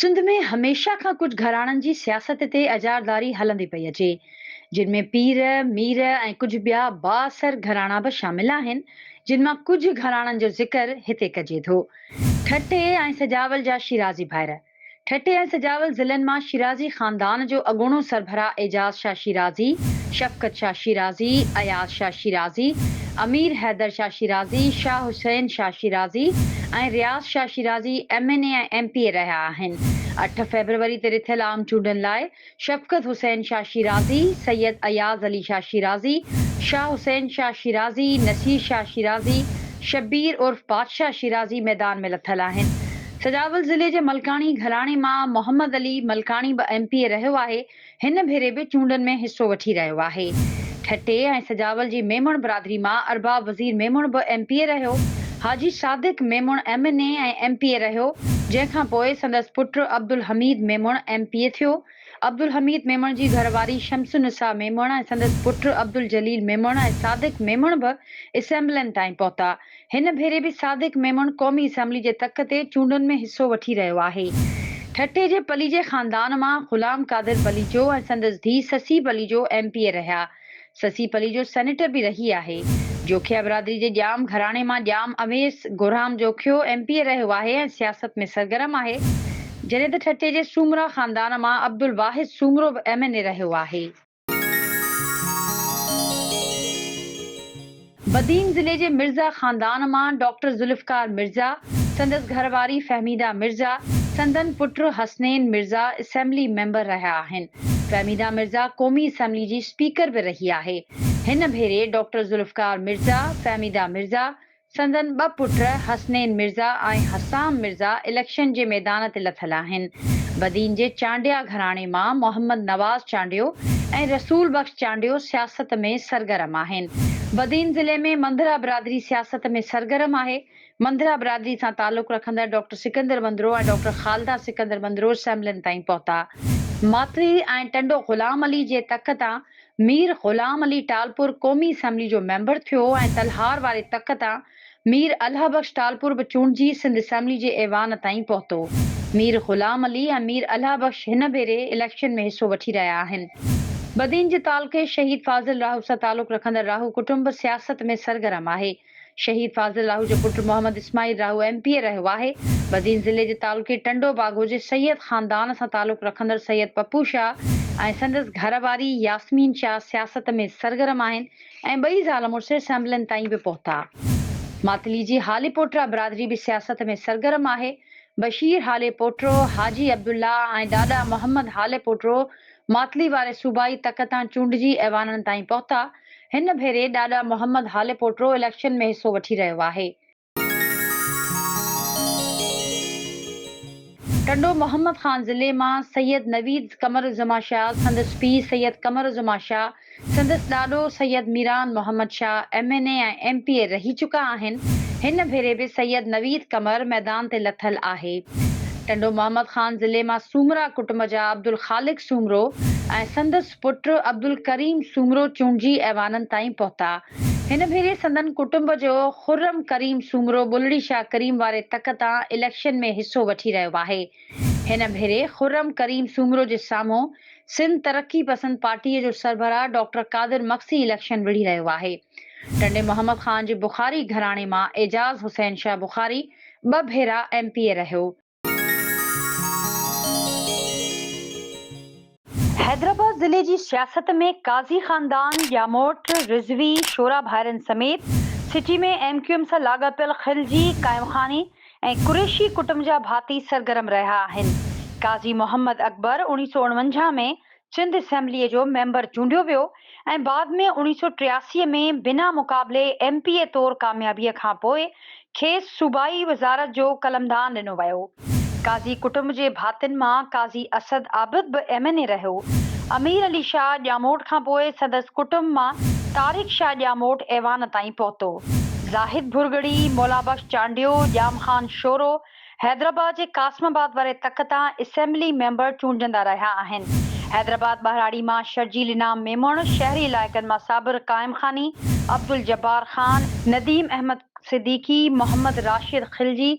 सिंध में हमेशा खां कुझु घराणनि जी सियासत ते अजारदारी हलंदी पई अचे, जिन में पीर मीर ऐं कुझु ॿिया बाअसर घराणा बि शामिल आहिनि, जिन मां कुझु घराणनि जो ज़िक्र हिते कजे थो। ठटे ऐं सजावल जा शिराज़ी भाइर। ठटे ऐं सजावल ज़िलनि मां शिराज़ी ख़ानदान जो अॻूणो सरबराह एजाज़ शाह शिराज़ी, शफ़क़त शाह शिराज़ी, अयाज़ शाह शिराज़ी, अमीर हैदर शाह शिराज़ी, शाह हुसैन शाह शिराज़ी ऐं रियाज़ शाह शिराज़ी MNA ऐं MPA रहिया आहिनि। 8 फ़रवरी ते रिथियल आम चूंडनि लाइ शफ़क़त हुसैन शाह शिराज़ी, सैयद अयाज़ अली शाह शिराज़ी, शाह हुसैन शाह शिराज़ी, नसीर शाह शिराज़ी, शब्बीर उर्फ़ बादशाह शिराज़ी मैदान में लथल आहिनि। सजावल ज़िले जे मलकाणी घराणे मां मोहम्मद अली मलकाणी बि MPA रहियो आहे। हिन भेरे बि चूंडनि में हिसो वठी रहियो आहे। ठटे ऐं सजावल जी मेमण बिरादरी मां अरबाब वज़ीर मेमण बि MPA रहियो। हाजी सादिक मेमण MNA ऐं MPA रहियो, जंहिंखां पोइ संदसि पुटु अब्दुल हमीद मेमण MPA थियो। अब्दुल हमीद मेमण जी घरवारी शमसुनिसा मेमण ऐं संदसि पुटु अब्दुल जलील मेमण ऐं सादिक मेमण बि असेंबलियुनि ताईं पहुता। हिन भेरे बि सादिक मेमण क़ौमी असेंबली जे तक ते चूंडनि में हिसो वठी रहियो आहे। ठटे जे पलीजे ख़ानदान मां ग़ुलाम कादिर पलीजो ऐं संदसि धीउ ससी पलीजो MPA रहिया। ससी पलीजो सेनेटर बि रही आहे। जोखिया बिरादरी जे ॼाम घराणे मां ॼाम अवेस गुरहाम जोखियो MPA रहियो आहे ऐं सियासत में सरगर्म आहे। जॾहिं त ठटे जे सूमरा ख़ानदान मां अब्दुल वाहिद सूमरो बि MNA रहियो आहे। बदीन ज़िले जे मिर्ज़ा ख़ानदान मां डॉक्टर ज़ुल्फ़कार मिर्ज़ा, संदसि घरवारी फहमीदा मिर्ज़ा, संदन पुटु हसनैन मिर्ज़ा असेंबली मेंबर रहिया आहिनि। फहमीदा मिर्ज़ा क़ौमी असेंबली जी स्पीकर बि रही आहे। हिन भेरे डॉक्टर ज़ुल्फ़कार मिर्ज़ा, फहमीदा मिर्ज़ा, संदन ॿ पुट हसनैन मिर्ज़ा ऐं हसाम मिर्ज़ा इलेक्शन जे मैदान ते लथल आहिनि। बदीन जे चांडिया घराणे मां मोहम्मद नवाज़ चांडियो ऐं रसूल बख्श चांडियो सियासत में सरगर्म आहिनि। बदीन ज़िले में मंदरा बिरादरी सियासत में सरगर्म आहे। मंदरा बिरादरी सां तालुक़ रखंदड़ डॉक्टर सिकंदर मंदरो ऐं डॉक्टर ख़ालिदा सिकंदर मंदरो असेंबलियुनि ताईं पहुता। मातरी ऐं टंडो ग़ुलाम अली जे तक तां मीर ग़ुलाम अली टालपुर क़ौमी असेंबली जो मेंबर थियो ऐं तलहार वारे तक तां मीर अल्लाह बख्श टालपुर बि चूंडिजी सिंध असेंबली जे ऐवान ताईं पहुतो। मीर ग़ुलाम अली ऐं मीर अल्लाह बख्श हिन भेरे इलेक्शन में हिसो वठी रहिया आहिनि। बदीन जे तालुके शहीद फाज़िल राहू सां तालुक़ रखंदड़ राहू कुटुंब सियासत में सरगर्म आहे। शहीद फाज़िल राहू जो पुटु मोहम्मद इस्माइल राहू MPA रहियो आहे। बदीन ज़िले जे तालुके टंडो बागो जे सैयद ख़ानदान सां तालुक़ रखंदड़ सैयद पप्पू शाह ऐं संदसि घरवारी यास्मीन शाह सियासत में सरगर्म आहिनि ऐं ॿई ज़ाल मुड़ुस असेंबलियुनि ताईं बि पहुता। मातली जी हाले पोटरा बिरादरी बि सियासत में सरगर्म आहे। बशीर हाले पोटरो, हाजी अब्दुल्ला ऐं ॾाॾा मोहम्मद हाले पोटरो मातली वारे सूबाई तक तां चूंडिजी ऐवाननि ताईं पहुता। हिन भेरे ॾाॾा मोहम्मद हाले पोटरो इलेक्शन में हिसो वठी रहियो आहे। टंडो मोहम्मद ख़ान ज़िले मां सैयद नवीद कमरुज़्ज़मा शाह, संदसि पीउ सैयद कमरुज़्ज़मा शाह, संदसि ॾाॾो सैयद मीरान मोहम्मद शाह MNA ऐं MPA रही चुका आहिनि। हिन भेरे बि सैयद नवीद कमर मैदान ते लथल आहे। टंडो मोहम्मद ख़ान ज़िले मां सूमरा कुटुंब जा अब्दुल ख़ालिक सूमरो ऐं संदसि पुटु अब्दुल करीम सूमरो चूंडिजी ऐवाननि ताईं पहुता। हिन भेरे संदन कुटुंब जो खुर्रम करीम सूमरो बुलड़ी शाह करीम वारे तक तां इलेक्शन में हिसो वठी रहियो आहे। हिन भेरे खुर्रम करीम सूमरो जे साम्हूं सिंध तरक़ी पसंद पार्टीअ जो सरबराह डॉक्टर कादिर मक्सी इलेक्शन विढ़ी रहियो आहे। टंडे मोहम्मद ख़ान जे बुखारी घराणे मां एजाज़ हुसैन शाह बुखारी 2 भेरा MPA रहियो। हैदराबाद ज़िले जी सियासत में काज़ी ख़ानदान, यामोट, रिज़वी, शोरा भाइरनि समेत सिटी में MQM सां लाॻापियल खिलजी, काइमखानी ऐं कुरैशी कुटुंब जा भाती सरगर्म रहिया आहिनि। काज़ी मोहम्मद अकबर 1949 में सिंध असेंबलीअ जो मेंबर चूंडियो वियो ऐं बाद में 1983 में बिना मुक़ाबले MPA तौरु कामयाबीअ खां पोइ खेसि सूबाई वज़ारत जो कलमदान ॾिनो वियो। काज़ी कुटुंब जे भातियुनि मां काज़ी असद आबिद बि MNA रहियो। अमीर अली शाह ॼामोट खां पोइ संदसि कुटुंब मां तारिक शाह ॼामोट ऐवान ताईं पहुतो। ज़ाहिद भुरगड़ी, मौलाबख्श चांडियो, ॼाम ख़ान शोरो हैदराबाद जे कासमाबाद वारे तक तां असेंबली मेंबर चूंडजंदा रहिया आहिनि। हैदराबाद ॿाहिराड़ी मां शर्जील इनाम मेमण, शहरी इलाइक़नि मां साबिर काइमखानी, अब्दुल जब्बार ख़ान, नदीम अहमद सिद्दीकी, मोहम्मद राशिद खिलजी,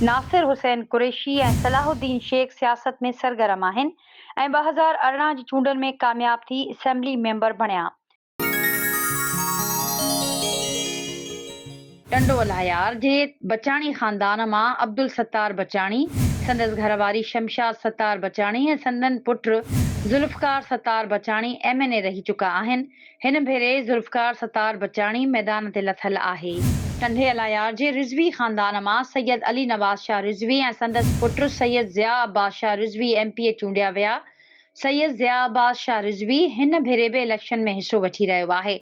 नासिर हुसैन कुरैशी ऐं सलाहुद्दीन शेख सियासत में सरगर्म आहिनि ऐं 2018 जी चूंडनि में कामयाब थी असेंबली मेंबर बणिया। टंडोल हयार जे बचाणी ख़ानदान मां अब्दुल सत्तार बचाणी, संदसि घरवारी शमशाद सत्तार बचाणी ऐं संदनि पुट ज़ुल्फ़कार सत्तार बचाणी MNA रही चुका आहिनि। हिन भेरे ज़ुल्फ़कार सत्तार बचाणी मैदान ते लथल आहे। टंडेल हयार जे रिज़वी ख़ानदान मां सैयद अली नवाज़ शाह रिज़वी ऐं संदसि पुट सैयद ज़िया अब्बास शाह रिज़वी MPA चूंडिया विया। सैयद ज़िया अब्बास शाह रिज़वी हिन भेरे बि इलेक्शन में हिसो वठी रहियो आहे,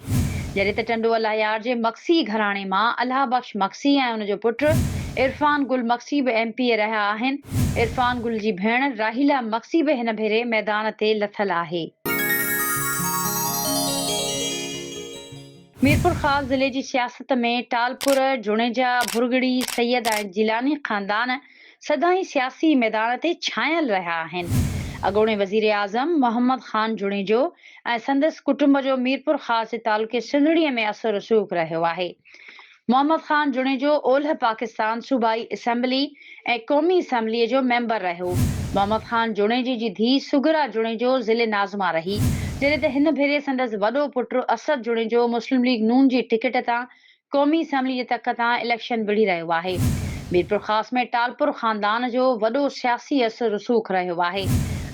जॾहिं त टंडोल हयार जे मक्सी घराणे मां अल्लाह बख़्श मक्सी ऐं उन जो पुट इरफान गुल मक्सी बि MPA रहिया आहिनि। इरफान गुल जी भेण राहीला मक्सी बि हिन भेरे मैदान ते लथल आहे। मीरपुर ख़ास ज़िले जी सियासत में टालपुर, जुणेजा, भुरगड़ी, सैयद ऐं जिलानी ख़ानदान सदाईं सियासी मैदान ते छायल रहिया आहिनि। अॻूणे वज़ीर आज़म मोहम्मद ख़ान जुणेजो ऐं संदसि कुटुंब जो मीरपुर ख़ास जे तालुके सिंधड़ीअ में असर रसूख़ रहियो आहे। मोहम्मद ख़ान जुणेजो ओलह पाकिस्तान सूबाई असेंबली ऐं क़ौमी असेंबलीअ जो मेंबर रहियो। मोहम्मद ख़ान जुणेजे जी धीउ सुगरा जुणेजो ज़िले नाज़मा रही, जॾहिं त हिन भेरे संदसि वॾो पुटु असद जुणेजो मुस्लिम लीग नून जी टिकट तां क़ौमी असेंबली जे तक तां इलेक्शन विढ़ी रहियो आहे। मीरपुर ख़ास में टालपुर ख़ानदान जो वॾो सियासी असर रसूख़ रहियो आहे।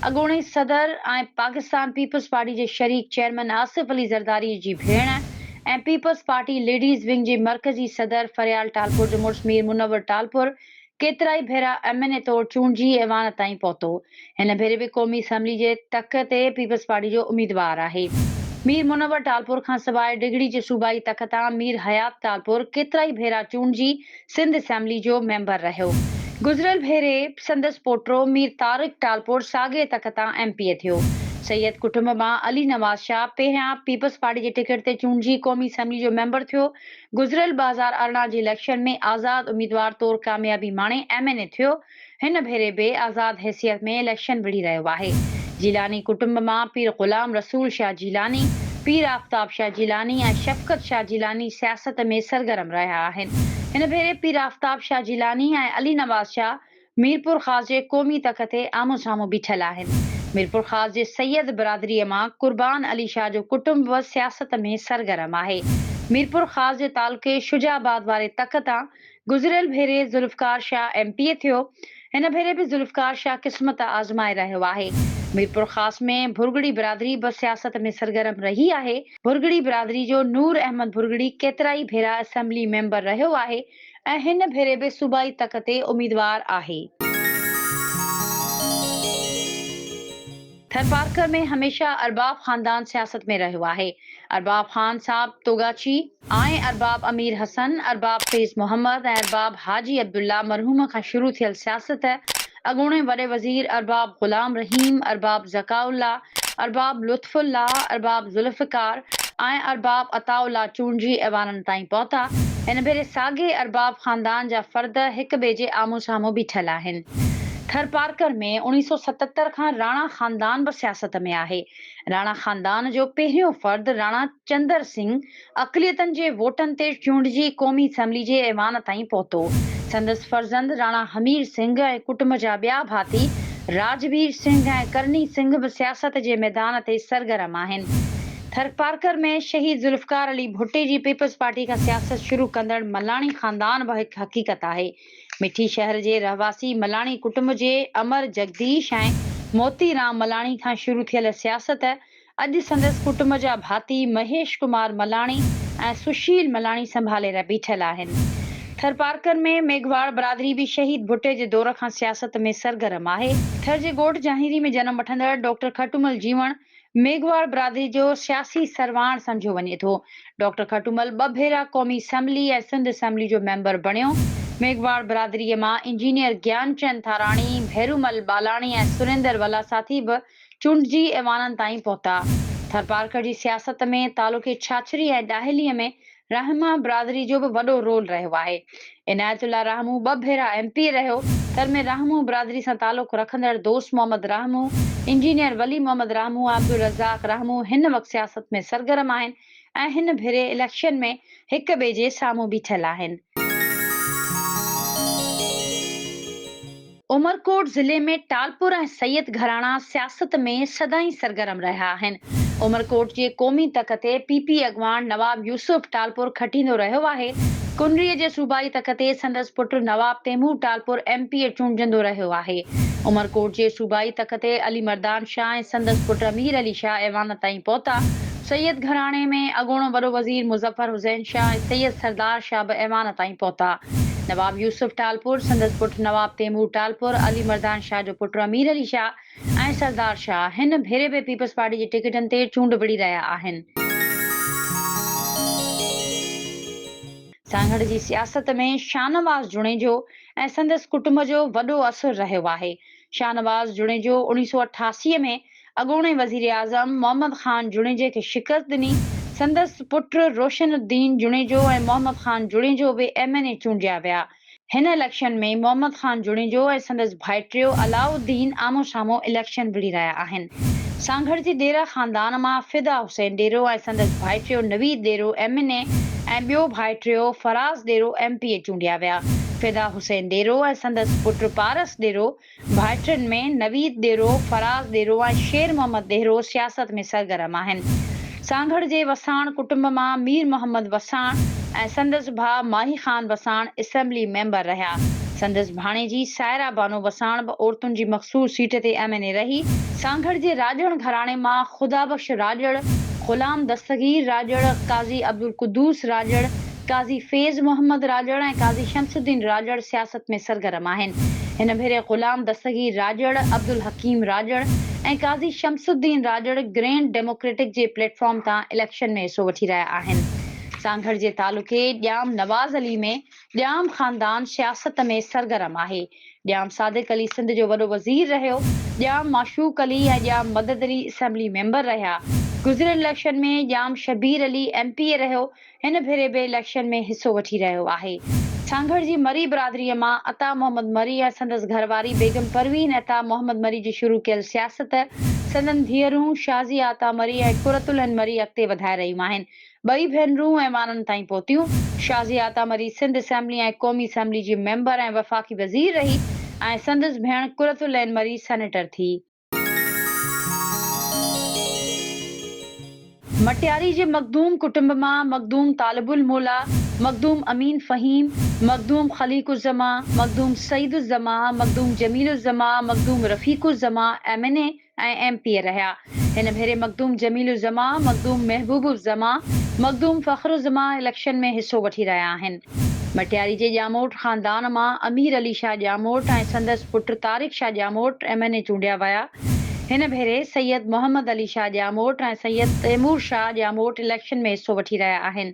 अॻूणे सदर ऐं पाकिस्तान पीपल्स पार्टी जे शरीक चेयरमैन आसिफ अली ज़रदारी जी भेण ऐं पीपल्स पार्टी लेडीज़ विंग जे मर्कज़ी सदर फरियाल टालपुर जो मुड़ुसु मीर मुनव्वर टालपुर केतिराई भेरा MNA तौरु चूंडिजी ऐवान ताईं पहुतो। हिन भेरे बि क़ौमी असेंबली जे तक ते पीपल्स पार्टी जो उम्मीदवार आहे। मीर मुनव्वर टालपुर खां सवाइ डिगड़ी जे सूबाई तक तां मीर हयात टालपुर केतिराई भेरा चूंडिजी सिंध असेंबली जो मेंबर रहियो। गुज़िरियल भेरे संदसि पोटो मीर तारिक टालपुर साॻे तक तां MPA थियो। सैयद कुटुंब मां अली नवाज़ शाह पहिरियां पीपल्स पार्टी जे टिकट ते चूंडिजी क़ौमी असेंबली जो मेंबर थियो। गुज़िरियल 2018 जे इलेक्शन में आज़ाद उम्मीदवार तौरु कामयाबी माणे MNA थियो। हिन भेरे बि आज़ाद हैसियत में इलेक्शन विढ़ी रहियो आहे। जिलानी कुटुंब मां पीर ग़ुलाम रसूल शाह जिलानी, पीर आफ़ताब शाह जिलानी ऐं शफ़क़त शाह जिलानी सियासत में सरगर्म रहिया आहिनि। हिन भेरे पीर आफ़ताब शाह जिलानी ऐं अली नवाज़ शाह मीरपुर ख़ास जे क़ौमी तक ते आम्हूं साम्हूं बीठल आहिनि। मीरपुर ख़ास जे सैयद बिरादरीअ मां कुर्बान अली शाह जो कुटुंब बि सियासत में सरगर्म आहे। मीरपुर ख़ास जे तालुके शुजाबाद वारे तक तां गुज़िरियल भेरे ज़ुल्फ़कार शाह MPA थियो। हिन भेरे बि ज़ुल्फ़कार शाह क़िस्मत आज़माए रहियो आहे। मीरपुर ख़ास में भुरगड़ी बिरादरी बि सियासत में सरगर्म रही आहे। भुरगड़ी बिरादरी जो नूर अहमद भुरगड़ी केतिराई भेरा असेंबली मेंबर रहियो आहे ऐं हिन भेरे बि सूबाई तक ते उम्मीदवार आहे। थरपारकर में हमेशा अरबाब ख़ानदान सियासत में रहियो आहे। अरबाब ख़ान साहब तोगाची ऐं अरबाब अमीर हसन, अरबाब फैज़ मोहम्मद ऐं अरबाब हाजी अब्दुल्ला मरहूम खां शुरू थियल सियासत अॻूणे वॾे वज़ीर अरबाब ग़ुलाम रहीम, अरबाब ज़काउल्ला, अरबाब लुत्फ़ुल्ला, अरबाब ज़ुल्फ़िकार ऐं अरबाब अताउल्ला चूंडिजी ऐवाननि ताईं पहुता। हिन भेरे साॻे अरबाब ख़ानदान जा फ़र्द हिक ॿिए जे आम्हूं साम्हूं बीठल आहिनि। थरपारकर में 1977 खां राणा ख़ानदान बि सियासत में आहे। राणा ख़ानदान जो पहिरियों फ़र्द राणा चंदर सिंह अक़लियतनि जे वोटनि ते चूंडिजी क़ौमी असेंबली जे ऐवान ताईं पहुतो। संदसि फ़र्ज़ंद राणा हमीर सिंह ऐं कुटुंब जा ॿिया भाती राजवीर सिंह ऐं करनी सिंह बि सियासत जे मैदान ते सरगर्म आहिनि। थरपारकर में शहीद ज़ुल्फ़कार अली भुट्टे जी पीपल्स पार्टी खां सियासत शुरू कंदड़ मलाणी ख़ानदान बि हिकु हक़ीक़त आहे। मिठी शहर जे रहवासी मलाणी कुटुंब जे अमर जगदीश ऐं मोतीराम मलाणी खां शुरू थियल सियासत अॼु संदसि कुटुंब जा भाती महेश कुमार मलाणी ऐं सुशील मलाणी संभाले बीठल आहिनि। थरपारकर में मेघवाड़ बिरादरी बि शहीद भुट्टे जे दौर खां सियासत में सरगर्म आहे। थर जे ॻोठ जाहिरी में जनम वठंदड़ डॉक्टर खटूमल जीवण मेघवाड़ बिरादरी जो सियासी सरवाण सम्झो वञे थो। डॉक्टर खटूमल 2 भेरा क़ौमी असेंबली ऐं सिंध असेंबली जो मेंबर बणियो। मेघवाड़ बिरादरीअ मां इंजीनियर ज्ञानचंद थाराणी, भैरूमल बालाणी ऐं सुरेंद्र वलासाथी बि चूंडिजी ऐवाननि ताईं पहुता। थरपारकर जी सियासत में तालुके छाछरी ऐं ॾाहिलीअ में रहमा बिरादरी जो बि वॾो रोल रहियो आहे। इनायतुल्ला रहमू 2 भेरा MPA रहियो। थर में रहमू बिरादरी सां तालुक रखंदड़ दोस्त मोहम्मद रहमू, इंजीनियर वली मोहम्मद रहमू ऐं अब्दुल रज़ाक रहमू हिन वक़्तु सियासत में सरगर्म आहिनि ऐं हिन भेरे इलेक्शन में हिक ॿिए जे साम्हूं बीठल आहिनि। उमरकोट ज़िले में टालपुर ऐं सैयद घराणा सियासत में सदाईं सरगर्म रहिया आहिनि। उमरकोट जे क़ौमी तख़्त ते पीपी अॻवान नवाब यूसुफ टालपुर खटींदो रहियो आहे। कुनरीअ जे सूबाई तख़्त ते संदसि पुटु नवाब तैमूर टालपुर एमपीए चूंडजंदो रहियो आहे। उमरकोट जे सूबाई तख़्त ते अली मर्दान शाह ऐं संदसि पुटु अमीर अली शाह ऐवान ताईं पहुता। सैयद घराणे में अॻूणो वॾो वज़ीर मुज़फ़र हुसैन शाह ऐं सैयद सरदार शाह बि ऐवान ताईं पहुता। नवाब यूसुफ टालपुर, संदसि पुटु नवाब तैमूर टालपुर, अली मर्दान शाह जो पुटु अमीर अली शाह ऐं सरदार शाह हिन भेरे बि पीपल्स पार्टी जी टिकटनि ते चूंड विढ़ी रहिया आहिनि। सांगड़ जी सियासत में शाहनवाज़ जुणेजो ऐं संदसि कुटुंब जो वॾो असरु रहियो आहे। शाहनवाज़ जुणेजो 1988 में अॻूणे वज़ीर आज़म मोहम्मद ख़ान जुणेजे खे शिकस्त ॾिनी। संदसि पुटु रोशनुद्दीन जुणेजो ऐं मोहम्मद ख़ान जुणेजो बि एमएनए चूंडिया विया। हिन इलेक्शन में मोहम्मद ख़ान जुणेजो ऐं संदसि भाइटियो अलाउद्दीन आमो साम्हूं इलेक्शन विढ़ी रहिया आहिनि। सांगड़ जी डेरा ख़ानदान मां फिदा हुसैन डेरो ऐं संदसि भाइटियो नवीद डेरो एमएनए ऐं ॿियो भाइटियो फराज़ डेरो एमपीए चूंडिया विया। फिदा हुसैन डेरो ऐं संदसि पुटु पारस डेरो भाइटियुनि में नवीद डेरो, फराज़ डेरो ऐं शेर मोहम्मद डेरो सियासत में सरगर्म आहिनि। सांगड़ जे वसाण कुटुंब मां मीर मोहम्मद वसाण ऐं संदसि भाउ माही ख़ान वसाण असेंबली मेंबर रहिया। संदसि भाणेजी सायरा बानो वसाण बि औरतुनि जी मख़सूस सीट ते एमएनए रही। सांगड़ जे राजड़ घराणे मां ख़ुदाबख्श राजड़, ग़ुलाम दस्तगीर राजड़, काज़ी अब्दुल कुद्दूस राजड़, काज़ी फैज़ मोहम्मद राजड़ ऐं काज़ी शमसुद्दीन राजड़ सियासत में सरगर्म आहिनि। हिन भेरे ग़ुलाम दस्तगीर राजड़, अब्दुल हकीम राजड़ ऐं काज़ी शमसुद्दीन राजड़ ग्रैंड डेमोक्रेटिक जे प्लेटफॉर्म तां इलेक्शन में हिसो वठी रहिया आहिनि। सांगड़ जे तालुके ॼाम नवाज़ अली में ॼाम ख़ानदान सियासत में सरगर्म आहे। ॼाम सादिक अली सिंध जो वॾो वज़ीर रहियो। ॼाम माशूक अली ऐं ॼाम मदद अली असेंबली मेंबर रहिया। गुज़िरियल इलेक्शन में ॼाम शबीर अली एमपीए रहियो। हिन भेरे बि इलेक्शन में हिसो वठी रहियो आहे। सांगड़ जी मरी बिरादरीअ मां अता मोहम्मद मरी ऐं संदसि घरवारी बेगम परवीन अता मोहम्मद मरी जी शुरू कयल सियासत संदनि धीअरूं शाज़िया अता मरी ऐं कुरतुल मरी अॻिते वधाए रहियूं आहिनि। ॿई भेनरूं ऐवाननि ताईं पहुतियूं। शाज़िया अता मरी सिंध असेंबली ऐं क़ौमी असेंबली जी मेंबर ऐं वफ़ाक़ी वज़ीर रही ऐं संदसि भेण कुरतुल मरी सेनेटर थी। मटियारी जे मखदूम कुटुंब मां मखदूम तालिबुल मौला, मखदूम अमीन फ़हीम, मखदूम ख़लीकुज़्ज़मा, मखदूम सईदुज़्ज़मा, मखदूम जमीलुज़्ज़मा, मखदूम रफ़ीकुज़्ज़मा एमएनए ऐं एमपीए रहिया। हिन भेरे मखदूम जमीलुज़्ज़मा, मखदूम महबूबुज़्ज़मा, मखदूम फ़ख़्रुज़्ज़मा इलेक्शन में हिसो वठी रहिया आहिनि। मटियारी जे ॼामोट ख़ानदान मां अमीर अली शाह ॼामोट ऐं संदसि पुटु तारिक शाह ॼामोट एमएनए चूंडिया विया। हिन भेरे सैयद मोहम्मद अली शाह ॼामोट ऐं सैयद तैमूर शाह ॼामोट इलेक्शन में हिसो वठी रहिया आहिनि।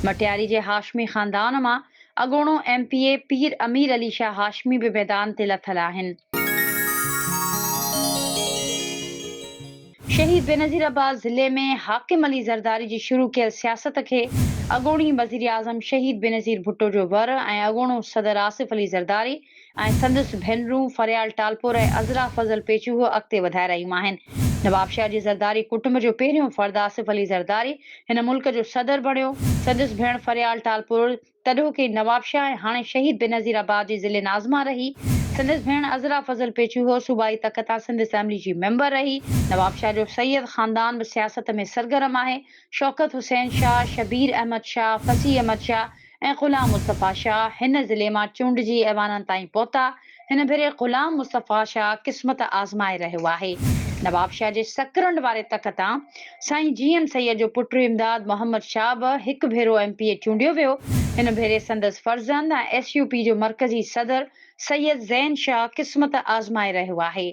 मटियारी जे हाशमी ख़ानदान मां अॻूणो एमपीए पीर अमीर अली शाह हाशमी बि मैदान ते लथल आहिनि। शहीद बेनज़ीराबाद ज़िले में हाकिम अली ज़रदारी जी शुरू कयल सियासत खे अॻूणी वज़ीर आज़म शहीद बेनज़ीर भुट्टो जो वर ऐं अॻूणो सदर आसिफ अली ज़रदारी ऐं संदसि भेनरूं फरियाल टालपुर ऐं अज़रा फज़ल पेचूहो अॻिते वधाए रहियूं आहिनि। नवाबशाह जी ज़रदारी कुटुंब जो पहिरियों फ़र्द आसिफ अली ज़रदारी हिन मुल्क जो सदर बणियो। संदसि भेण फरियाल टालपुर तॾोके नवाबशाह ऐं हाणे शहीद बेनज़ीराबाद जी ज़िले नाज़मा रही। संदसि भेण अज़रा फज़ल पेचूहो सूबाई तख़्त तां सिंध असेंबली जी मेंबर रही। नवाबशाह जो सैयद ख़ानदान बि सियासत में सरगर्म आहे। शौकत हुसैन शाह, शबीर अहमद शाह, फसी अहमद शाह ऐं ग़ुलाम मुस्तफ़ा शाह हिन ज़िले मां चूंडिजी ऐवाननि ताईं पहुता। हिन भेरे ग़ुलाम मुस्तफ़ा शाह क़िस्मत आज़माए रहियो आहे। नवाबशाह जे सकरंड वारे तख़्त तां साईं जीएम सैयद जो पुटु इमदाद मोहम्मद शाह बि हिकु भेरो एमपीए चूंडियो वियो। हिन भेरे संदसि फर्ज़ंद ऐं एसयूपी जो मरकज़ी सदर सैयद ज़ैन शाह क़िस्मत आज़माए रहियो आहे।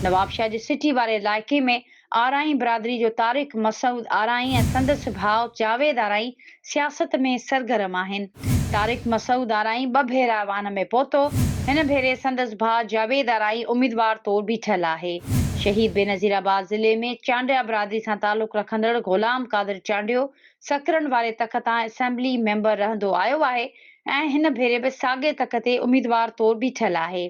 नवाबशाह जे सिटी वारे इलाइक़े में आराई बिरादरी जो तारिक मसूद आराई ऐं संदसि भाउ जावेद आराई सियासत में सरगर्म आहिनि। तारिक मसूद आराई 2 भेरा ऐवान में पहुतो। हिन भेरे संदसि भाउ जावेद आराई उम्मीदवार तौरु बीठल आहे। शहीद बेनज़ीराबाद ज़िले में चांडिया बिरादरी सां तालुक़ रखंदड़ ग़ुलाम कादिर चांडियो सकरंड वारे तख़्त तां असेंबली मेंबर रहंदो आयो आहे ऐं हिन भेरे बि साॻे तख़्त ते उम्मीदवार तौरु बीठल आहे।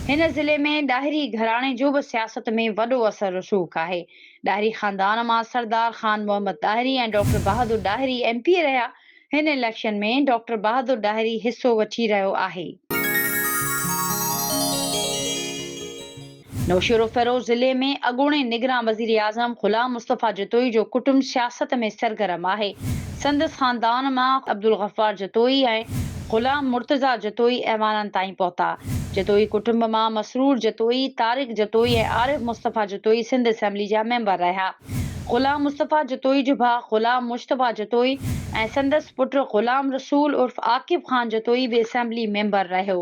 हिन ज़िले में ॾाहिरी घराणे जो बि सियासत में वॾो असरु रसूख़ आहे। ॾाहिरी ख़ानदान मां सरदार ख़ान मोहम्मद ॾाहिरी ऐं डॉक्टर बहादुर ॾाहिरी एमपीए रहिया। हिन इलेक्शन में डॉक्टर बहादुर ॾाहिरी हिसो वठी रहियो आहे। नौशेरो फेरोज जिले में अॻूणे निगरान वज़ीर आज़म ग़ुलाम मुस्तफ़ा जतोई जो कुटुंब सियासत में सरगर्म आहे। संदसि ख़ानदान मां अब्दुल गफ़ार जतोई ऐं ग़ुलाम मुर्तज़ा जतोई ऐवाननि ताईं पहुता। जतोई कुटुंब मां मसरूर जतोई, तारिक जतोई ऐं आरिफ मुस्तफ़ा जतोई सिंध असेंबली जा मेंबर रहिया। ग़ुलाम मुस्तफ़ा जतोई जो भाउ ग़ुलाम मुश्तबा जतोई ऐं संदसि पुटु ग़ुलाम रसूल उर्फ़ आकिब ख़ान जतोई बि असेंबली मेंबर रहियो।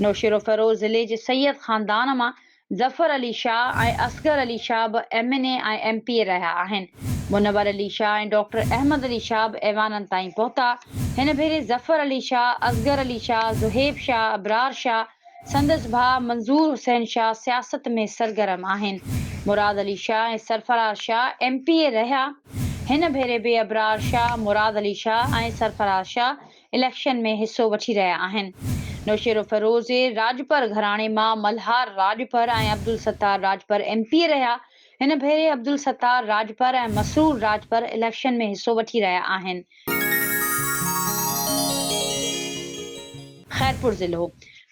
नौशेरो फेरोज ज़िले जे सैयद ख़ानदान मां ज़फ़र अली शाह ऐं असगर अली शाह बि MNA ऐं MPA रहिया आहिनि। मुनवर अली शाह ऐं डॉक्टर अहमद अली शाह बि ऐवाननि ताईं पहुता। हिन भेरे ज़फ़र अली शाह, असगर अली शाह, ज़ुहैब शाह, अबरार शाह, संदसि भाउ मंज़ूर हुसैन शाह सियासत में सरगर्म आहिनि। मुराद अली शाह ऐं सरफराज़ शाह MPA रहिया। हिन भेरे बि अबरार शाह, मुराद अली शाह ऐं सरफराज़ शाह इलेक्शन में हिसो वठी रहिया आहिनि। नौशेरो फेरोज जे राजपर घराणे मां मल्हार राजपर ऐं अब्दुल सत्तार राजपर MPA रहिया। हिन भेरे अब्दुल सत्तार राजपर ऐं मसरूर राजपर इलेक्शन में हिसो वठी रहिया आहिनि।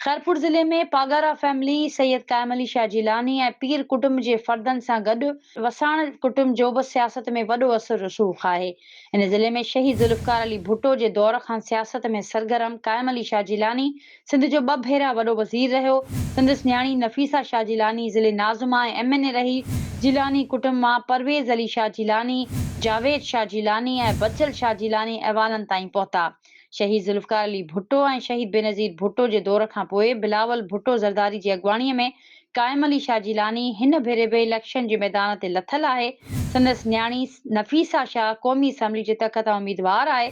खैरपुर ज़िले में पागारा फैमिली सैयद कायम अली शाह जिलानी ऐं पीर कुटुंब जे फ़र्दनि सां गॾु वसाण कुटुंब जो बि सियासत में वॾो असरु रसूख़ आहे। हिन ज़िले में शहीद ज़ुल्फ़कार अली भुट्टो जे दौर खां सियासत में सरगर्म कायम अली शाह जिलानी सिंध जो 2 भेरा वॾो वज़ीर रहियो। संदसि न्याणी नफ़ीसा शाह जिलानी ज़िले नाज़िमा ऐं MNA रही। जिलानी कुटुंब मां परवेज़ अली शाह जिलानी, जावेद शाह जिलानी ऐं बचल शाह जिलानी ऐवाननि ताईं पहुता। शहीद ज़ुल्फ़कार अली भुट्टो ऐं शहीद बेनज़ीर भुट्टो जे दौर खां पोइ बिलावल भुट्टो ज़रदारी जी अॻुवाणीअ में कायम अली शाह जिलानी हिन भेरे बि इलेक्शन जे मैदान ते लथल आहे। संदसि न्याणी नफ़ीसा शाह क़ौमी असेंबली जे तख़्त तां उम्मीदवार आहे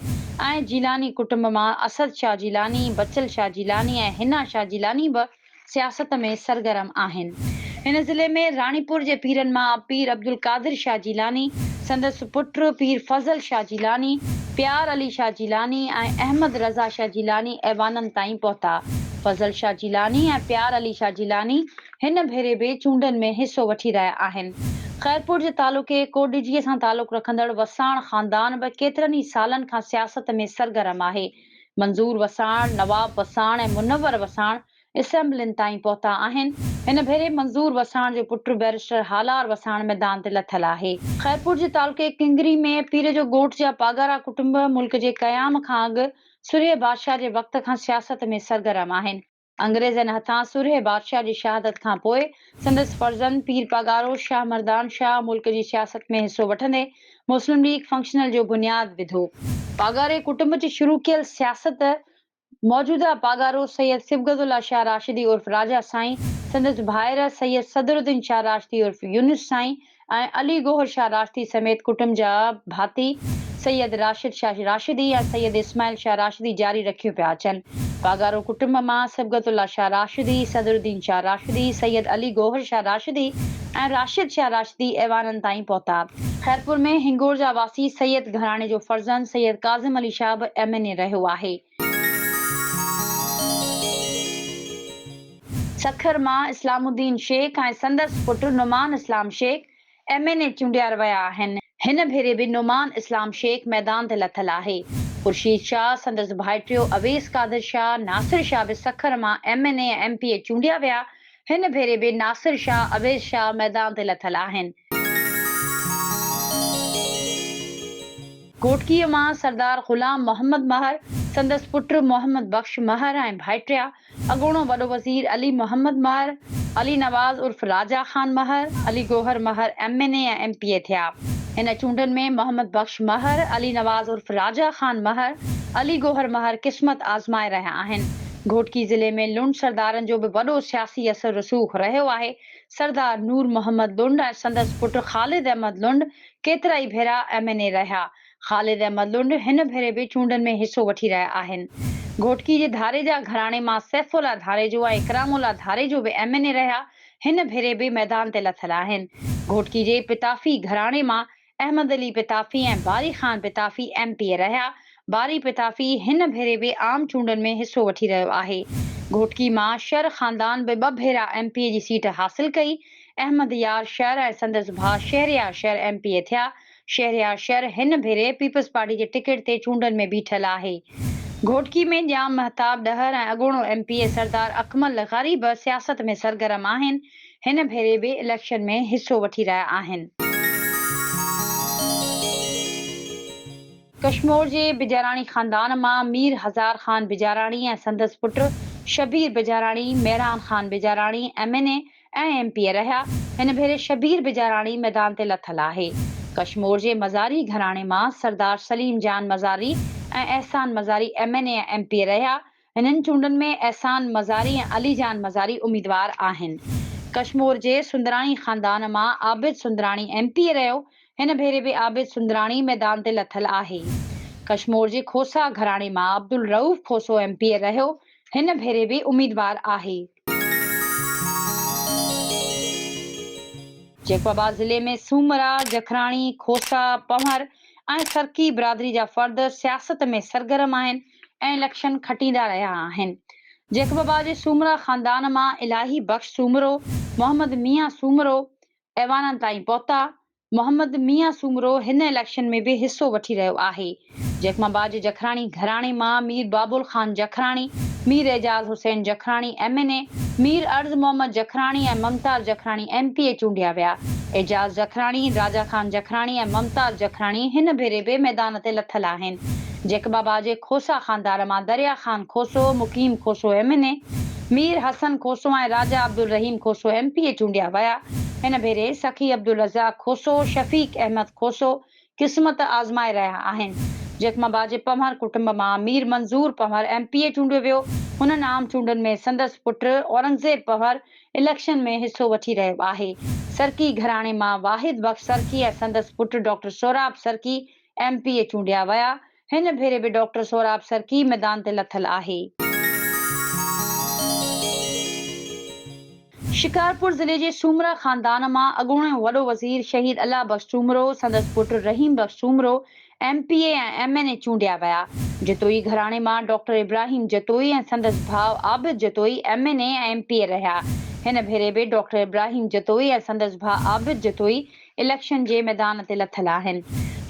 ऐं जिलानी कुटुंब मां असद शाह जिलानी, बचल शाह जिलानी ऐं हिना शाह जिलानी बि सियासत में सरगर्म आहिनि। हिन ज़िले में राणीपुर जे पीरनि मां पीर अब्दुल कादिर शाह जिलानी, संदसि पुटु पीर फज़ल शाह जिलानी, प्यार अली शाह जिलानी ऐं अहमद रज़ा शाह जिलानी ऐवाननि ताईं पहुता। फज़ल शाह जिलानी ऐं प्यार अली शाह जिलानी हिन भेरे बि चूंडनि में हिसो वठी रहिया आहिनि। खैरपुर जे तालुक़े कोडिजीअ सां तालुक़ रखंदड़ वसाण ख़ानदान बि केतिरनि ई सालनि खां सियासत में सरगर्म आहे। मंज़ूर वसाण, नवाब वसाण ऐं मुनव्वर वसाण असेंबलियुनि ताईं पहुता आहिनि। हिन भेरे मंज़ूर वसाण जो पुटु बैरिस्टर हालार वसाण मैदान ते लथल आहे। खैरपुर जे तालुक़े किंगरी में पीर जो ॻोठ जा पागारा कुटुंब मुल्क जे क़याम खां अॻु सुर्य बादशाह जे वक़्त खां सियासत में सरगर्म आहिनि। अंग्रेज़नि हथां सुर्य बादशाह जी शहादत खां पोइ संदसि फर्ज़ंद पीर पागारो शाह मर्दान शाह मुल्क जी सियासत में हिसो वठंदे मुस्लिम लीग फंक्शनल जो बुनियाद विधो। पागारे कुटुंब जी शुरू कयल सियासत मौजूदा पागारो सैयद सिबगतुल्ला शाह राशिदी उर्फ़ राजा साईं, संदसि भाइर सैयद सदरुद्दीन शाह राशिदी उर्फ़ यूनुस साईं ऐं अली गौहर शाह राशिदी समेत कुटुंब जा भाती सैयद राशिद शाह राशिदी ऐं सैयद इस्माइल शाह राशिदी जारी रखियो पिया अचनि। पागारो कुटुंब मां सिबगतुल्ला शाह राशिदी, सदरुद्दीन शाह राशिदी, सैयद अली गौहर शाह राशिदी ऐं राशिद शाह राशिदी ऐवाननि ताईं पहुता। खैरपुर में हिंगोर जा वासी सैयद घराणे जो फर्ज़ंद सैयद काज़िम अली शाह बि MNA रहियो आहे। सखर मां इस्लामुद्दीन शेख ऐं संदसि पुटु नुमान इस्लाम शेख MNA चूंडिया विया आहिनि। हिन भेरे बि नुमान इस्लाम शेख मैदान ते लथल आहे। खुर्शीद शाह, संदसि भाइटियो अवेस कादिर शाह, नासिर शाह बि सखर मां MNA ऐं MPA चूंडिया विया। हिन भेरे बि नासिर शाह, अवेस शाह मैदान ते लथल आहिनि। घोटकीअ मां सरदार ग़ुलाम मोहम्मद महर, संदसि पुटु मोहम्मद बख्श महर ऐं भाइटिया अॻूणो वॾो वज़ीर अली मोहम्मद महर, अली नवाज़ उर्फ़ राजा ख़ान महर, अली गौहर महर MNA ऐं MPA थिया। हिन चूंडनि में मोहम्मद बख्श महर, अली नवाज़ उर्फ़ राजा ख़ान महर, अली गौहर महर क़िस्मत आज़माए रहिया आहिनि। घोटकी ज़िले में लुंड सरदारनि जो बि वॾो सियासी असरु रसूख़ रहियो आहे। सरदार नूर मोहम्मद लुंड ऐं संदसि पुटु ख़ालिद अहमद लुंड केतिरा ई भेरा MNA रहिया। ख़ालिद अहमद लुंड हिन भेरे बि चूंडनि में हिसो वठी रहिया आहिनि। घोटकी जे धारेजा घराणे मां सैफुल्ला धारेजो ऐं इकरामुल्ला धारेजो बि MNA रहिया। हिन भेरे बि मैदान ते लथल आहिनि। घोटकी जे पिताफ़ी घराणे मां अहमद अली पिताफ़ी ऐं बारी ख़ान पिताफ़ी MPA रहिया। बारी पिताफ़ी हिन भेरे बि आम चूंडनि में हिसो वठी रहियो आहे। घोटकी मां शर ख़ानदान बि 2 भेरा MPA जी सीट हासिल कई। अहमद यार शर ऐं संदसि भाउ शहरयार शर MPA थिया। शहरयार शर हिन भेरे पीपल्स पार्टी जे टिकट ते चूंडनि में बीठल आहे। घोटकी में जाम महताब डहर ऐं अॻूणो MPA सरदार अकमल ग़रीब सियासत में सरगर्म आहिनि। हिन भेरे बि इलेक्शन में हिसो वठी रहिया आहिनि। कश्मीर जे बिजाराणी ख़ानदान मां मीर हज़ार ख़ान बिजाराणी ऐं संदसि पुटु शबीर बिजाराणी मेहरान ख़ान बिजाराणी MNA ऐं MP रहिया। हिन भेरे शबीर बिजाराणी मैदान ते लथल आहे। कश्मीर जे मज़ारी घराणे मां सरदार सलीम जान मज़ारी ऐं एहसान मज़ारी MNA ऐं MP रहिया। हिननि चूंडनि में एहसान मज़ारी ऐं अली जान मज़ारी उम्मीदवार आहिनि। कश्मीर जे सुंदराणी ख़ानदान मां आबिद सुंदराणी MP रहियो। हिन भेरे बि आबिद सुंदराणी मैदान ते लथल आहे। कश्मीर जे खोसा घराणे मां अब्दुल रऊफ़ खोसो MP रहियो। हिन भेरे बि उम्मीदवार आहे। जैकबाबाद ज़िले में सूमरा, जखराणी, खोसा, पमहर ऐं सरकी बिरादरी जा फ़र्द सियासत में सरगर्म आहिनि ऐं इलेक्शन खटींदा रहिया आहिनि। जैकबाबाद जे सूमरा ख़ानदान मां इलाही बख़्श सूमरो, मोहम्मद मियां सूमरो ऐवाननि ताईं पहुता। मोहम्मद मियां सूमरो हिन इलेक्शन में बि हिसो वठी रहियो आहे। जैकबाबाद जे जखराणी घराणे मां मीर बाबुल ख़ान जखराणी, मीर एजाज़ हुसैन जखराणी MNA, मीर अर्ज़ मोहम्मद जखराणी ऐं ममताज़ जखराणी MP चूंडिया विया। एजाज़ जखराणी, राजा ख़ान जखराणी ऐं ममताज़ जखराणी हिन भेरे बि मैदान ते लथल आहिनि। जैकबाबाद जे खोसा ख़ानदान मां दरिया ख़ान खोसो, मुकीम खोसो MNA, मीर हसन खोसो ऐं राजा अब्दुल रहीम खोसो MP चूंडिया विया। हिन भेरे सखी अब्दुल रज़ाक खोसो, शफ़ीक अहमद खोसो क़िस्मत आज़माए रहिया आहिनि। जैकबाबाद जे पमहर कुटुंब मां मीर मंज़ूर पमहर MP चूंडियो वियो। हुननि आम चूंडनि में संदसि पुटु औरंगज़ेब पमहर इलेक्शन में हिसो वठी रहियो आहे। सरकी घराणे मां वाहिद बख़्श सरकी ऐं संदसि पुटु डॉक्टर सोराब सरकी MP चूंडिया विया। हिन भेरे बि डॉक्टर सोराब सरकी मैदान ते लथल आहे। शिकारपुर ज़िले जे सूमरा ख़ानदान मां अॻूणो वॾो वज़ीर शहीद अल्लाह बख़्श सूमरो, संदसि पुटु रहीम बख़्श सूमरो MPA ऐं MNA चूंडिया विया। जतोई घराणे मां डॉक्टर इब्राहिम जतोई ऐं संदसि भाउ आबिद जतोई MNA ऐं MP रहिया। हिन भेरे बि डॉक्टर इब्राहिम जतोई ऐं संदसि भाउ आबिद जतोई इलेक्शन जे मैदान ते लथल आहिनि।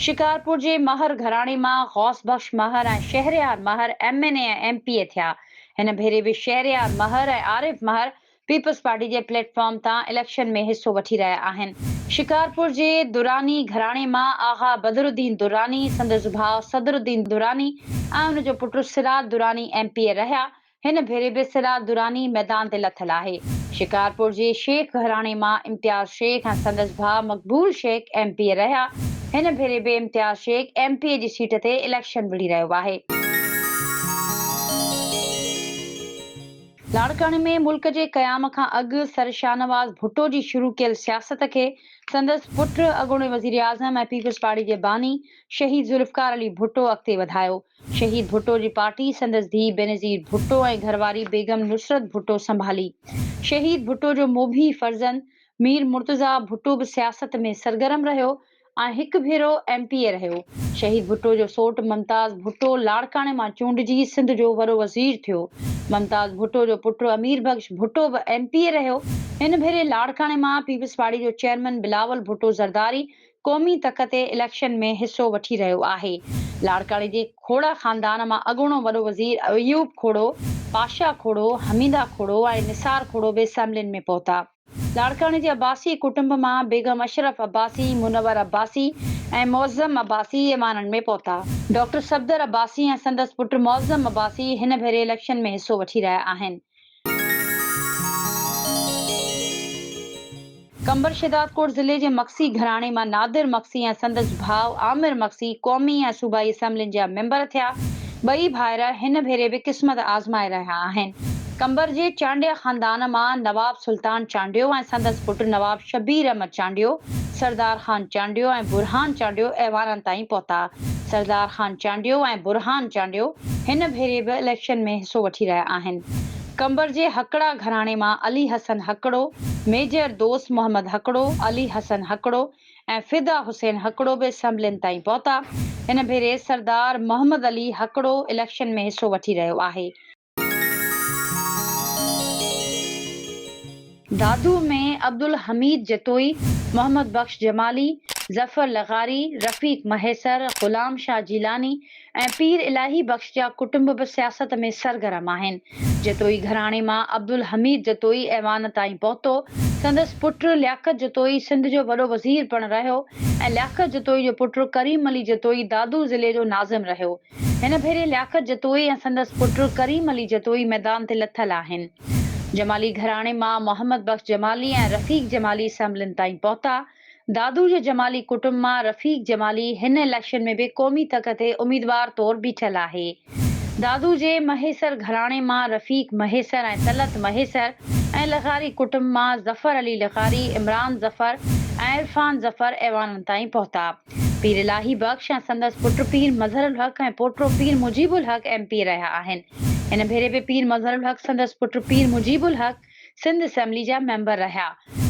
शिकारपुर जे महर घराणे मां गौस बख़्श महर ऐं शहरयार महर MNA ऐं MP थिया। हिन भेरे बि शहरयार महर ऐं आरिफ महर पीपल्स पार्टी जे प्लेटफॉर्म तां इलेक्शन में हिसो वठी रहिया आहिनि। शिकारपुर जे दुरानी घराणे मां आगा बदरुद्दीन दुरानी, संदसि भाउ सदरुद्दीन दुरानी ऐं हुन जो पुटु सिराज दुरानी MP रहिया। हिन भेरे बि सिराज दुरानी मैदान ते लथल आहे। शिकारपुर जे शेख घराणे मां इम्तियाज़ शेख ऐं संदसि भाउ मक़बूल शेख MP रहिया। हिन भेरे बि इम्तियाज़ शेख MP जी सीट ते इलेक्शन विढ़ी रहियो आहे। लाड़काने में मुल्क जे क़याम खां अॻु सर शाहनवाज़ भुट्टो जी शुरू कयल सियासत खे संदसि पुटु अॻूणे वज़ीर आज़म ऐं पीपल्स पार्टी जे बानी शहीद ज़ुल्फ़िकार अली भुट्टो अॻिते वधायो। शहीद भुट्टो जी पार्टी संदसि धीउ बेनज़ीर भुट्टो ऐं घरवारी बेगम नुसरत भुट्टो संभाली। शहीद भुट्टो जो मोभी फर्ज़ंद मीर मुर्तज़ा भुट्टो बि सियासत में सरगर्म रहियो ऐं हिकु भेरो MPA रहियो। शहीद भुट्टो जो सोट मुमताज़ भुट्टो लाड़काने मां चूंडिजी सिंध जो वॾो वज़ीर थियो। मुमताज़ भुट्टो जो पुटु अमीर बख़्श भुट्टो बि MPA रहियो। हिन भेरे लाड़काने मां पीपल्स पार्टी जो चेयरमैन बिलावल भुट्टो ज़रदारी क़ौमी तक ते इलेक्शन में हिसो वठी रहियो आहे। लाड़काने जे खोड़ा ख़ानदान मां अॻूणो वॾो वज़ीर अयूब खोड़ो, पाशा खोड़ो, हमीदा खोड़ो ऐं निसार खोड़ो बि असेंबलियुनि में पहुता। लाड़काने जे अब्बासी कुटुंब मां बेगम अशरफ अब्बासी, मुनवर अब्बासी ऐं मौज़म अब्बासी ऐवाननि में पहुता। डॉक्टर सफदर अब्बासी ऐं संदसि पुटु मौज़म अब्बासी हिन भेरे इलेक्शन में हिसो वठी रहिया आहिनि। कंबर शिदातकोट ज़िले जे मक्सी घराणे मां नादिर मक्सी ऐं संदसि भाउ आमिर मक्सी क़ौमी ऐं सूबाई असेंबलियुनि जा मेंबर थिया। ॿई भाइर हिन भेरे बि क़िस्मत आज़माए रहिया आहिनि। कंबर जे चांडिया ख़ानदान मां नवाब सुल्तान चांडियो ऐं संदसि पुटु नवाब शबीर अहमद चांडियो, सरदार ख़ान चांडियो ऐं बुरहान चांडियो ऐवाननि ताईं पहुता। सरदार ख़ान चांडियो ऐं बुरहान चांडियो हिन भेरे बि इलेक्शन में हिसो वठी रहिया आहिनि। कंबर जे हकड़ा घराणे मां अली हसन हकड़ो, मेजर दोस्त मोहम्मद हकड़ो, अली हसन हकड़ो ऐं फिदा हुसैन हकड़ो बि असेंबलियुनि ताईं पहुता। हिन भेरे सरदार मोहम्मद अली हकड़ो इलेक्शन में हिसो वठी रहियो आहे। दादू में अब्दुल हमीद जतोई, मोहम्मद बख़्श जमाली, ज़फ़र लग़ारी, रफ़ीक महेसर, ग़ुलाम शाह जिलानी ऐं पीर इलाही बख़्श जा कुटुंब बि सियासत में सरगर्म आहिनि। जतोई घराणे मां अब्दुल हमीद जतोई ऐवान ताईं पहुतो। संदसि पुटु लियाक़त जतोई सिंध जो वॾो वज़ीर पिणु रहियो ऐं लियाक़त जतोई जो पुटु करीम अली जतोई दादू ज़िले जो नाज़िम रहियो। हिन भेरे लियाक़त जतोई ऐं संदसि पुटु करीम अली जतोई मैदान ते लथल आहिनि। जमाली घराणे मां मोहम्मद बख़्श जमाली ऐं रफ़ीक जमाली असेंबलियुनि ताईं पहुता। दादू जे जमाली कुटुंब मां रफ़ीक जमाली हिन इलेक्शन में बि क़ौमी तक ते उम्मीदवार तौरु बीठल आहे। दादू जे महेसर घराणे मां रफ़ीक महेसर ऐं तलत महेसर ऐं लग़ारी कुटुंब मां ज़फ़र अली लग़ारी, इमरान ज़फ़र ऐं इरफ़ान ज़फ़र ऐवाननि ताईं पहुता। पीर इलाही बख़्श ऐं संदसि पुटु पीर मज़हरुल हक़ ऐं पोटो पीर मुजीबुल हक़ MP रहिया आहिनि। हिन भेरे बि पीर मज़हरुल हक़ संदसि पुटु पीर मुजीबुल हक़ सिंध असेंबली जा मेंबर रहिया।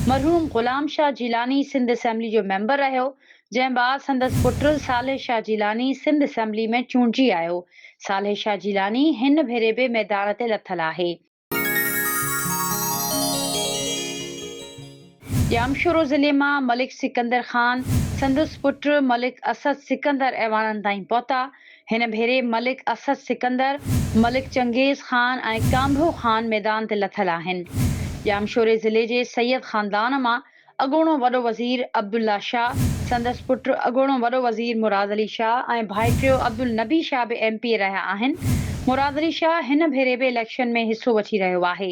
मरहूम ग़ुलाम शाह जिलानी सिंध असेंबली जो मेंबर रहियो, जंहिं बाद संदसि पुटु सालेह शाह जिलानी सिंध असेंबली में चूंडिजी आयो। सालेह शाह जिलानी हिन भेरे बि मैदान ते लथल आहे। जामशोरो ज़िले मां मलिक सिकंदर ख़ान संदसि पुटु मलिक असद सिकंदर ऐवाननि ताईं पहुता। हिन भेरे मलिक असद सिकंदर, मलिक चंगेज़ ख़ान ऐं कांभो ख़ान मैदान ते लथल आहिनि। जामशोरे ज़िले जे सैयद ख़ानदान मां अॻूणो वॾो वज़ीर अब्दुल्ला शाह, संदसि पुटु अॻूणो वॾो वज़ीर मुराद अली शाह ऐं भाइटियो अब्दुल नबी शाह बि MP रहिया आहिनि। मुराद अली शाह हिन भेरे बि इलेक्शन में हिसो वठी रहियो आहे।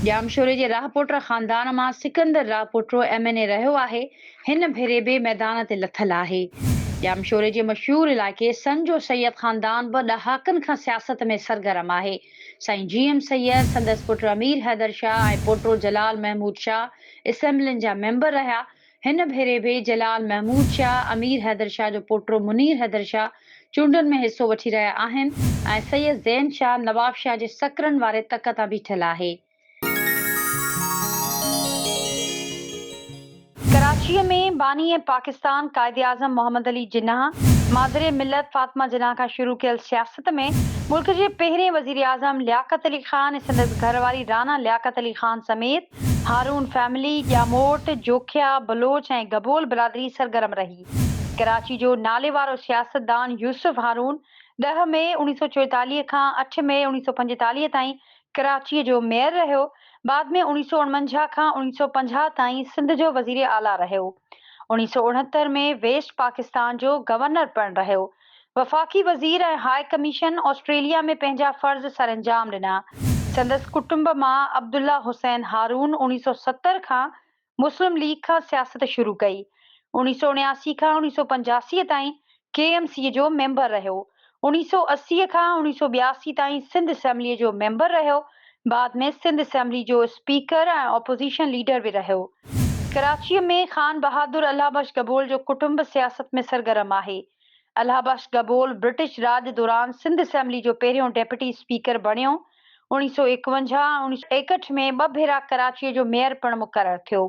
जामशोरे जे राहपोटर ख़ानदान मां सिकंदर राहपोटो MNA रहियो आहे। हिन भेरे बि मैदान ते लथल आहे। जामशोरे जे मशहूरु इलाइक़े सन जो सैयद ख़ानदान बि ॾहाकनि खां सियासत में सरगर्म आहे। साईं GM सैयद, संदसि पुटु अमीर हैदर शाह ऐं पोटो जलाल महमूद शाह असेंबलियुनि जा मेंबर रहिया। हिन भेरे बि जलाल महमूद शाह, अमीर हैदर शाह जो पोटो मुनीर हैदर शाह चूंडुनि में हिसो वठी रहिया आहिनि ऐं सैयद ज़ैन शाह नवाब शाह जे सकरनि वारे तक तां बीठल आहे। कराचीअ में बानी पाकिस्तान कायदे आज़म मोहम्मद अली जिन्ना, मादरे मिल्लत फातिमा जिन्ना खां शुरू कयल सियासत में मुल्क जे पहिरें वज़ीर आज़म लियाक़त अली ख़ान ऐं संदसि घरवारी राना लियाक़त अली ख़ान समेत हारून फैमिली, ॼामोट, जोखिया, बलोच ऐं गबोल बिरादरी सरगर्म रही। कराची जो नाले वारो सियासतदान यूसुफ हारून 10 मई 1944 खां 8 मई 1945 ताईं कराचीअ जो मेयर रहियो। बाद में 1949 खां 1950 ताईं सिंध जो वज़ीर आला रहियो। 1969 में वेस्ट पाकिस्तान जो गवर्नर पिणु रहियो। वफ़ाक़ी वज़ीर ऐं हाई कमीशन ऑस्ट्रेलिया में पंहिंजा फ़र्ज़ सरअंजाम ॾिना। संदसि कुटुंब मां अब्दुल्ला हुसैन हारून 1970 खां मुस्लिम लीग खां सियासत शुरू कई। 1979 खां 1985 ताईं KMC जो मेंबर रहियो। 1980 खां 1982 ताईं सिंध असेंबलीअ जो मेंबर रहियो। बाद में सिंध असेंबली जो स्पीकर ऐं ऑपोज़िशन लीडर बि रहियो। कराचीअ में ख़ान बहादुर अल्लाह बख़्श गबोल जो कुटुंब सियासत में सरगर्म आहे। अल्लाह बख़्श गबोल ब्रिटिश राज दौरान सिंध असेंबली जो पहिरियों डेप्यूटी स्पीकर बणियो। 1951-1961 में 2 भेरा कराचीअ जो मेयर पिणु मुक़ररु थियो।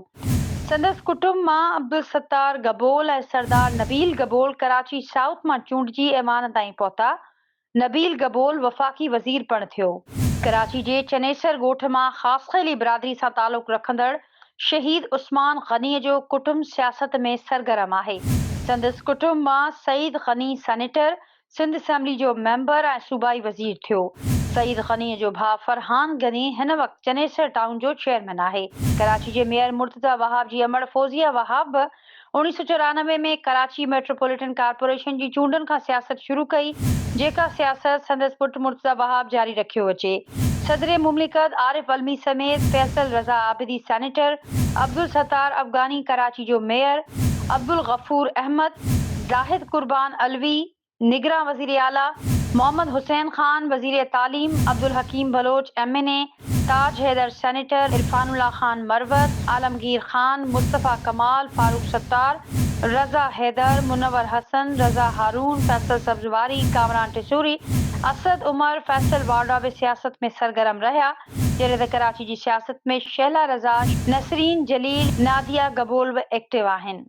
संदसि कुटुंब मां अब्दुल सत्तार गबोल ऐं सरदार नबील गबोल कराची साउथ मां चूंडिजी ऐवान ताईं पहुता। नबील गबोल वफ़ाक़ी वज़ीर पिणु थियो। कराची जे चनेसर ॻोठ मां ख़ासि ख़ैली बिरादरी सां तालुक़ रखंदड़ शहीद उस्मान ग़नीअ जो कुटुंब सियासत में सरगर्म आहे। संदसि कुटुंब मां सईद ग़नी सेनेटर, सिंध असेंबली जो मेंबर ऐं सूबाई वज़ीर थियो। सईद ग़नीअ जो भाउ फरहान ग़नी हिन वक़्तु चनेसर टाउन जो चेयरमैन आहे। कराची जे मेयर मुर्तज़ा वहाब जी अमड़ फौज़िया वहाब बि 1994 में कराची मेट्रोपॉलिटन कारपोरेशन जी चूंडुनि खां सियासत शुरू कई, जेका सियासत संदसि पुटु मुर्तज़ा वहाब जारी रखियो अचे। सदर मुमलिकत आरिफ अलमी समेत फैसल रज़ा आबिदी सेनेटर, अब्दुल सत्तार अफ़गानी कराची जो मेयर, अब्दुल गफूर अहमद, जाहिद कुर्बान अलवी निगरां वज़ीर आला, मोहम्मद हुसैन ख़ान वज़ीर तालीम, अब्दुल हकीम बलोच MNA, ताज हैदर सेनेटर, इरफानुल्लाह ख़ान मरवत, आलमगीर ख़ान, मुस्तफ़ा कमाल, फारूक सत्तार, रज़ा हैदर, मुनव्वर हसन, रज़ा हारून, फैसल सब्ज़वारी, कामरान टिसूरी, असद उमर, फैसल वाडा बि सियासत में सरगर्म रहिया। जॾहिं त कराची जी सियासत में शहला रज़ा, नसरीन जलील, नादिया गबोल बि एक्टिव आहिनि।